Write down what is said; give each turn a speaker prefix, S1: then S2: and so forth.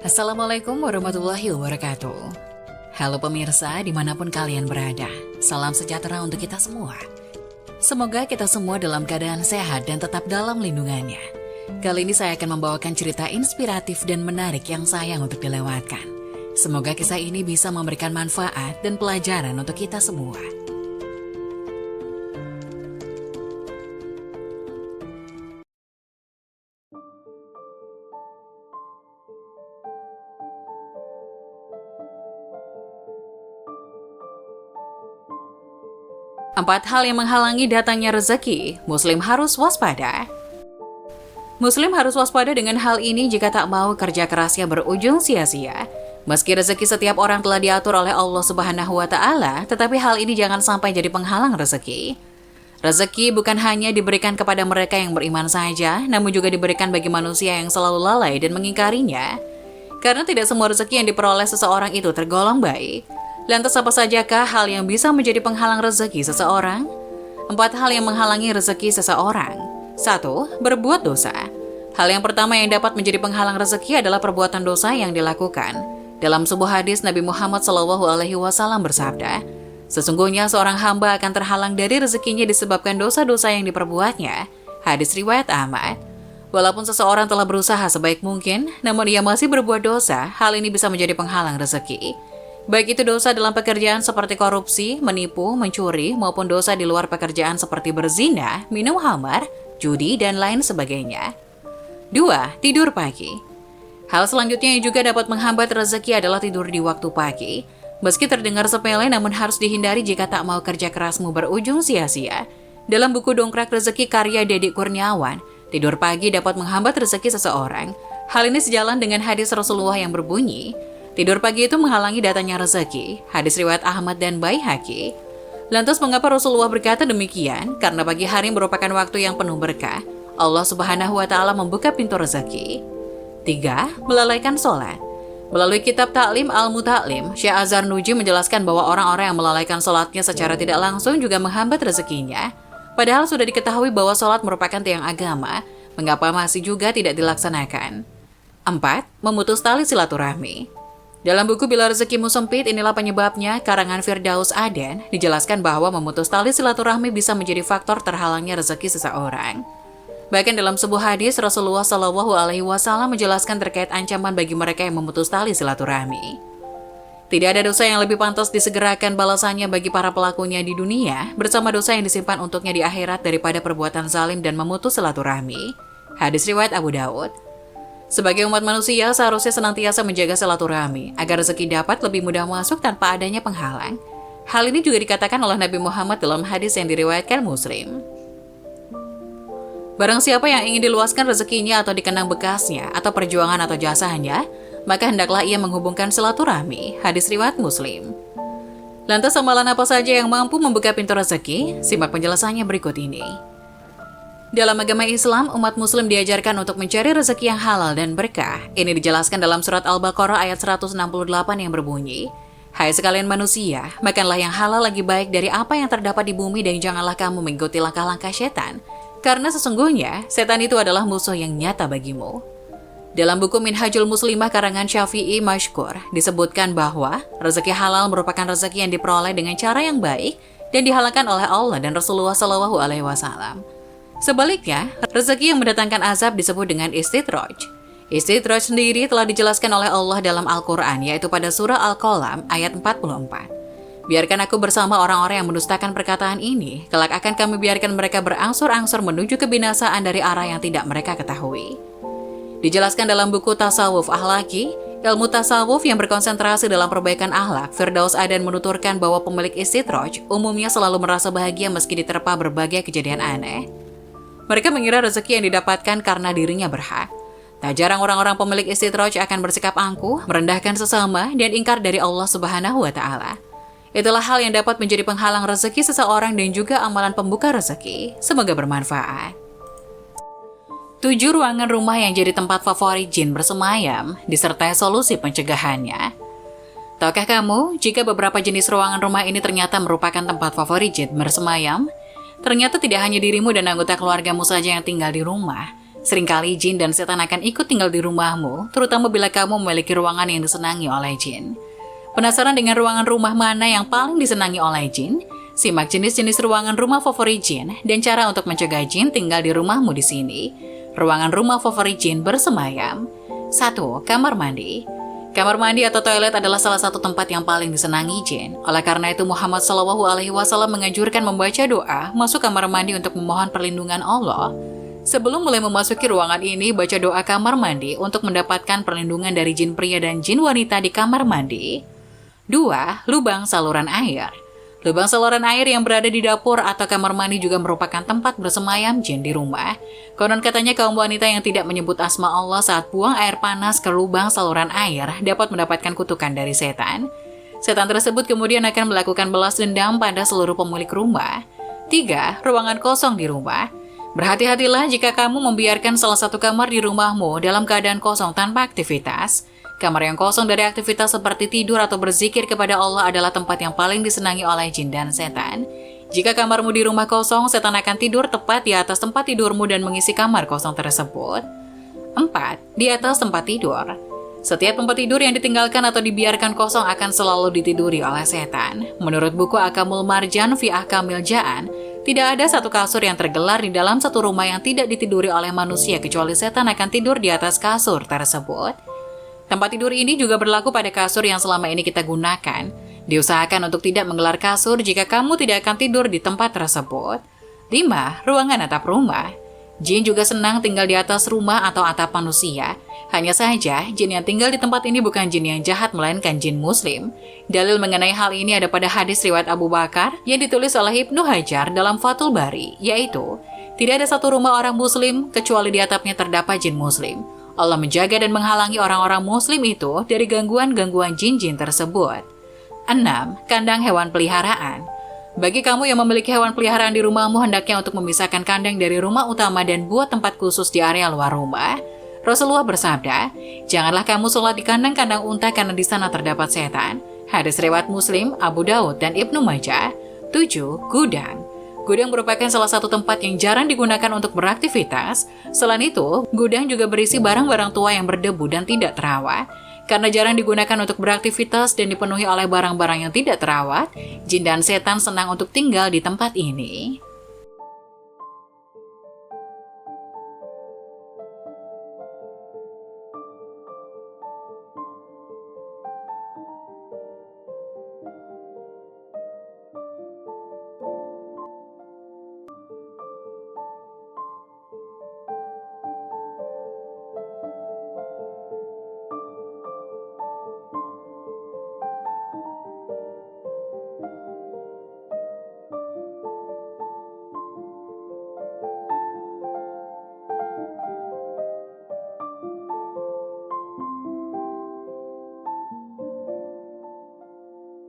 S1: Assalamualaikum warahmatullahi wabarakatuh. Halo pemirsa dimanapun kalian berada, salam sejahtera untuk kita semua. Semoga kita semua dalam keadaan sehat dan tetap dalam lindungannya. Kali ini saya akan membawakan cerita inspiratif dan menarik yang sayang untuk dilewatkan. Semoga kisah ini bisa memberikan manfaat dan pelajaran untuk kita semua. Empat hal yang menghalangi datangnya rezeki, Muslim harus waspada. Muslim harus waspada dengan hal ini jika tak mau kerja kerasnya berujung sia-sia. Meski rezeki setiap orang telah diatur oleh Allah Subhanahu wa Ta'ala, tetapi hal ini jangan sampai jadi penghalang rezeki. Rezeki bukan hanya diberikan kepada mereka yang beriman saja, namun juga diberikan bagi manusia yang selalu lalai dan mengingkarinya. Karena tidak semua rezeki yang diperoleh seseorang itu tergolong baik. Lantas apa sajakah hal yang bisa menjadi penghalang rezeki seseorang? 4 hal yang menghalangi rezeki seseorang. 1. Berbuat dosa. Hal yang pertama yang dapat menjadi penghalang rezeki adalah perbuatan dosa yang dilakukan. Dalam sebuah hadis Nabi Muhammad SAW bersabda, sesungguhnya seorang hamba akan terhalang dari rezekinya disebabkan dosa-dosa yang diperbuatnya. Hadis riwayat Ahmad. Walaupun seseorang telah berusaha sebaik mungkin, namun ia masih berbuat dosa, hal ini bisa menjadi penghalang rezeki. Baik itu dosa dalam pekerjaan seperti korupsi, menipu, mencuri, maupun dosa di luar pekerjaan seperti berzina, minum khamar, judi, dan lain sebagainya. 2. Tidur pagi. Hal selanjutnya yang juga dapat menghambat rezeki adalah tidur di waktu pagi. Meski terdengar sepele namun harus dihindari jika tak mau kerja kerasmu berujung sia-sia. Dalam buku Dongkrak Rezeki karya Deddy Kurniawan, tidur pagi dapat menghambat rezeki seseorang. Hal ini sejalan dengan hadis Rasulullah yang berbunyi, tidur pagi itu menghalangi datangnya rezeki. Hadis riwayat Ahmad dan Baihaqi. Lantas mengapa Rasulullah berkata demikian? Karena pagi hari merupakan waktu yang penuh berkah. Allah Subhanahu wa Ta'ala membuka pintu rezeki. 3. Melalaikan sholat. Melalui kitab Ta'lim Al-Muta'lim, Syekh Azhar Nuji menjelaskan bahwa orang-orang yang melalaikan sholatnya secara tidak langsung juga menghambat rezekinya. Padahal sudah diketahui bahwa sholat merupakan tiang agama, mengapa masih juga tidak dilaksanakan? 4. Memutus tali silaturahmi. Dalam buku Bila Rezekimu Sempit, inilah penyebabnya, karangan Firdaus Aden, dijelaskan bahwa memutus tali silaturahmi bisa menjadi faktor terhalangnya rezeki seseorang. Bahkan dalam sebuah hadis, Rasulullah SAW menjelaskan terkait ancaman bagi mereka yang memutus tali silaturahmi. Tidak ada dosa yang lebih pantas disegerakan balasannya bagi para pelakunya di dunia, bersama dosa yang disimpan untuknya di akhirat daripada perbuatan zalim dan memutus silaturahmi. Hadis riwayat Abu Daud. Sebagai umat manusia, seharusnya senantiasa menjaga silaturahmi agar rezeki dapat lebih mudah masuk tanpa adanya penghalang. Hal ini juga dikatakan oleh Nabi Muhammad dalam hadis yang diriwayatkan Muslim. Barang siapa yang ingin diluaskan rezekinya atau dikenang bekasnya atau perjuangan atau jasanya, maka hendaklah ia menghubungkan silaturahmi. Hadis riwayat Muslim. Lantas amalan apa saja yang mampu membuka pintu rezeki? Simak penjelasannya berikut ini. Dalam agama Islam, umat muslim diajarkan untuk mencari rezeki yang halal dan berkah. Ini dijelaskan dalam surat Al-Baqarah ayat 168 yang berbunyi, hai sekalian manusia, makanlah yang halal lagi baik dari apa yang terdapat di bumi dan janganlah kamu mengikuti langkah-langkah setan. Karena sesungguhnya, setan itu adalah musuh yang nyata bagimu. Dalam buku Minhajul Muslimah karangan Syafi'i Mashkur, disebutkan bahwa rezeki halal merupakan rezeki yang diperoleh dengan cara yang baik dan dihalalkan oleh Allah dan Rasulullah SAW. Sebaliknya, rezeki yang mendatangkan azab disebut dengan istidraj. Istidraj sendiri telah dijelaskan oleh Allah dalam Al-Quran, yaitu pada surah Al-Qalam ayat 44. Biarkan aku bersama orang-orang yang mendustakan perkataan ini, kelak akan kami biarkan mereka berangsur-angsur menuju kebinasaan dari arah yang tidak mereka ketahui. Dijelaskan dalam buku Tasawuf Ahlaki, ilmu tasawuf yang berkonsentrasi dalam perbaikan akhlak, Firdaus Aden menuturkan bahwa pemilik istidraj umumnya selalu merasa bahagia meski diterpa berbagai kejadian aneh. Mereka mengira rezeki yang didapatkan karena dirinya berhak. Tak jarang orang-orang pemilik istidraj akan bersikap angkuh, merendahkan sesama, dan ingkar dari Allah Subhanahu wa Ta'ala. Itulah hal yang dapat menjadi penghalang rezeki seseorang dan juga amalan pembuka rezeki. Semoga bermanfaat. 7 ruangan rumah yang jadi tempat favorit jin bersemayam, disertai solusi pencegahannya. Tahukah kamu, jika beberapa jenis ruangan rumah ini ternyata merupakan tempat favorit jin bersemayam? Ternyata tidak hanya dirimu dan anggota keluargamu saja yang tinggal di rumah. Seringkali jin dan setan akan ikut tinggal di rumahmu, terutama bila kamu memiliki ruangan yang disenangi oleh jin. Penasaran dengan ruangan rumah mana yang paling disenangi oleh jin? Simak jenis-jenis ruangan rumah favorit jin dan cara untuk mencegah jin tinggal di rumahmu di sini. Ruangan rumah favorit jin bersemayam. 1. Kamar mandi. Kamar mandi atau toilet adalah salah satu tempat yang paling disenangi jin. Oleh karena itu Muhammad SAW menganjurkan membaca doa masuk kamar mandi untuk memohon perlindungan Allah. Sebelum mulai memasuki ruangan ini, baca doa kamar mandi untuk mendapatkan perlindungan dari jin pria dan jin wanita di kamar mandi. 2. Lubang saluran air. Lubang saluran air yang berada di dapur atau kamar mandi juga merupakan tempat bersemayam jin di rumah. Konon katanya kaum wanita yang tidak menyebut asma Allah saat buang air panas ke lubang saluran air dapat mendapatkan kutukan dari setan. Setan tersebut kemudian akan melakukan balas dendam pada seluruh pemilik rumah. 3. Ruangan kosong di rumah. Berhati-hatilah jika kamu membiarkan salah satu kamar di rumahmu dalam keadaan kosong tanpa aktivitas. Kamar yang kosong dari aktivitas seperti tidur atau berzikir kepada Allah adalah tempat yang paling disenangi oleh jin dan setan. Jika kamarmu di rumah kosong, setan akan tidur tepat di atas tempat tidurmu dan mengisi kamar kosong tersebut. 4. Di atas tempat tidur. Setiap tempat tidur yang ditinggalkan atau dibiarkan kosong akan selalu ditiduri oleh setan. Menurut buku Akamul Marjan fi Ahkamil Jaan, tidak ada satu kasur yang tergelar di dalam satu rumah yang tidak ditiduri oleh manusia kecuali setan akan tidur di atas kasur tersebut. Tempat tidur ini juga berlaku pada kasur yang selama ini kita gunakan. Diusahakan untuk tidak menggelar kasur jika kamu tidak akan tidur di tempat tersebut. 5. Ruangan atap rumah. Jin juga senang tinggal di atas rumah atau atap manusia. Hanya saja, jin yang tinggal di tempat ini bukan jin yang jahat, melainkan jin muslim. Dalil mengenai hal ini ada pada hadis riwayat Abu Bakar yang ditulis oleh Ibnu Hajar dalam Fathul Bari, yaitu, tidak ada satu rumah orang muslim kecuali di atapnya terdapat jin muslim. Allah menjaga dan menghalangi orang-orang muslim itu dari gangguan-gangguan jin-jin tersebut. 6. Kandang hewan peliharaan. Bagi kamu yang memiliki hewan peliharaan di rumahmu, hendaknya untuk memisahkan kandang dari rumah utama dan buat tempat khusus di area luar rumah. Rasulullah bersabda, janganlah kamu sholat di kandang-kandang unta karena di sana terdapat setan. Hadis riwayat Muslim, Abu Daud, dan Ibnu Majah. 7. Gudang. Gudang merupakan salah satu tempat yang jarang digunakan untuk beraktivitas. Selain itu, gudang juga berisi barang-barang tua yang berdebu dan tidak terawat. Karena jarang digunakan untuk beraktivitas dan dipenuhi oleh barang-barang yang tidak terawat, jin dan setan senang untuk tinggal di tempat ini.